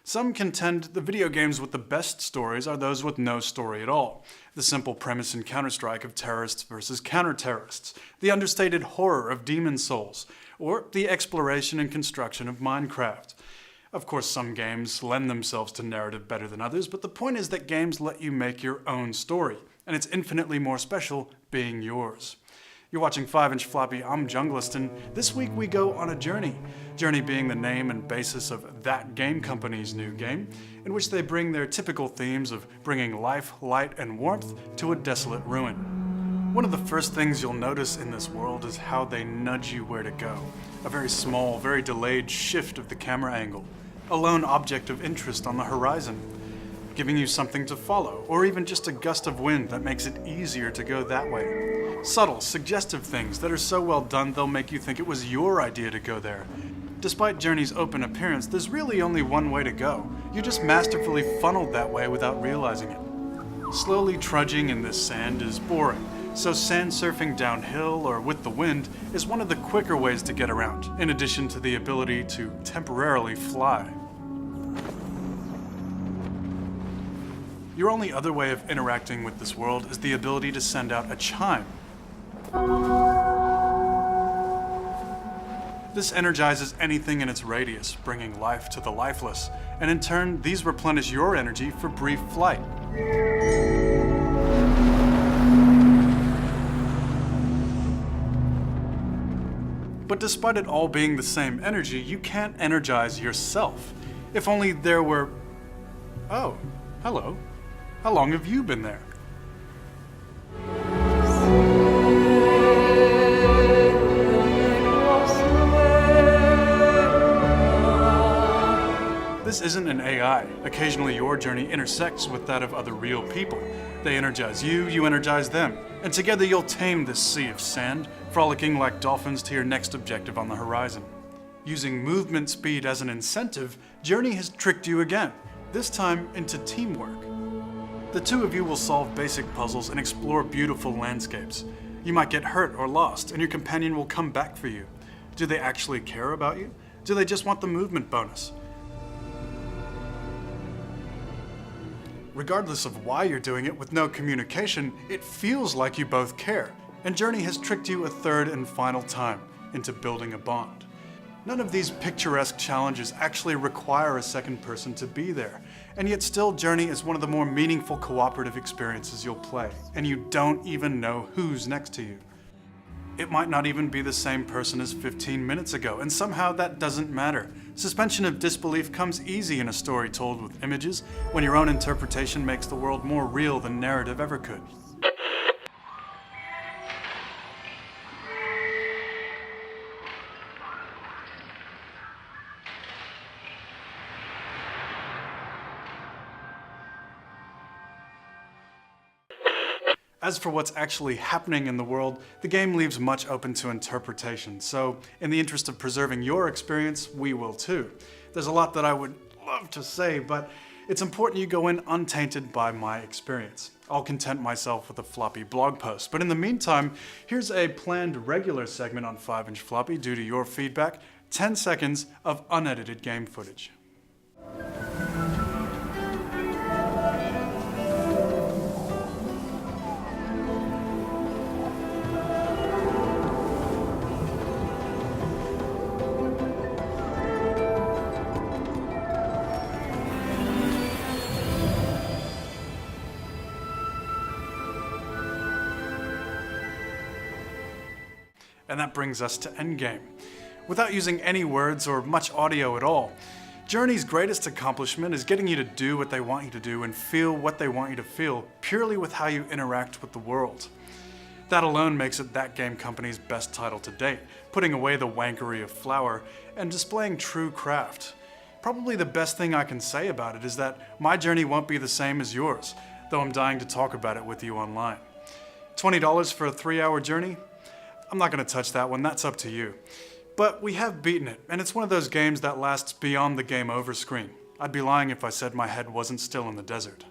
Some contend the video games with the best stories are those with no story at all. The simple premise in Counter-Strike of terrorists versus counter-terrorists, the understated horror of Demon's Souls, or the exploration and construction of Minecraft. Of course, some games lend themselves to narrative better than others, but the point is that games let you make your own story, and it's infinitely more special being yours. You're watching 5-Inch Floppy, I'm Junglist, and this week we go on a journey. Journey being the name and basis of That Game Company's new game, in which they bring their typical themes of bringing life, light, and warmth to a desolate ruin. One of the first things you'll notice in this world is how they nudge you where to go. A very small, very delayed shift of the camera angle. A lone object of interest on the horizon. Giving you something to follow, or even just a gust of wind that makes it easier to go that way. Subtle, suggestive things that are so well done they'll make you think it was your idea to go there. Despite Journey's open appearance, there's really only one way to go. You're just masterfully funneled that way without realizing it. Slowly trudging in this sand is boring, so sand surfing downhill or with the wind is one of the quicker ways to get around, in addition to the ability to temporarily fly. Your only other way of interacting with this world is the ability to send out a chime. This energizes anything in its radius, bringing life to the lifeless, and in turn, these replenish your energy for brief flight. But despite it all being the same energy, you can't energize yourself. If only there were... Oh, hello. How long have you been there? This isn't an AI. Occasionally your journey intersects with that of other real people. They energize you, you energize them, and together you'll tame this sea of sand, frolicking like dolphins to your next objective on the horizon. Using movement speed as an incentive, Journey has tricked you again, this time into teamwork. The two of you will solve basic puzzles and explore beautiful landscapes. You might get hurt or lost, and your companion will come back for you. Do they actually care about you? Do they just want the movement bonus? Regardless of why you're doing it with no communication, it feels like you both care, and Journey has tricked you a third and final time into building a bond. None of these picturesque challenges actually require a second person to be there, and yet still Journey is one of the more meaningful cooperative experiences you'll play, and you don't even know who's next to you. It might not even be the same person as 15 minutes ago, and somehow that doesn't matter. Suspension of disbelief comes easy in a story told with images, when your own interpretation makes the world more real than narrative ever could. As for what's actually happening in the world, the game leaves much open to interpretation, so in the interest of preserving your experience, we will too. There's a lot that I would love to say, but it's important you go in untainted by my experience. I'll content myself with a floppy blog post, but in the meantime, here's a planned regular segment on 5-Inch Floppy due to your feedback, 10 seconds of unedited game footage. And that brings us to Endgame. Without using any words or much audio at all, Journey's greatest accomplishment is getting you to do what they want you to do and feel what they want you to feel purely with how you interact with the world. That alone makes it That Game Company's best title to date, putting away the wankery of flower and displaying true craft. Probably the best thing I can say about it is that my journey won't be the same as yours, though I'm dying to talk about it with you online. $20 for a 3-hour journey? I'm not going to touch that one, that's up to you. But we have beaten it, and it's one of those games that lasts beyond the game over screen. I'd be lying if I said my head wasn't still in the desert.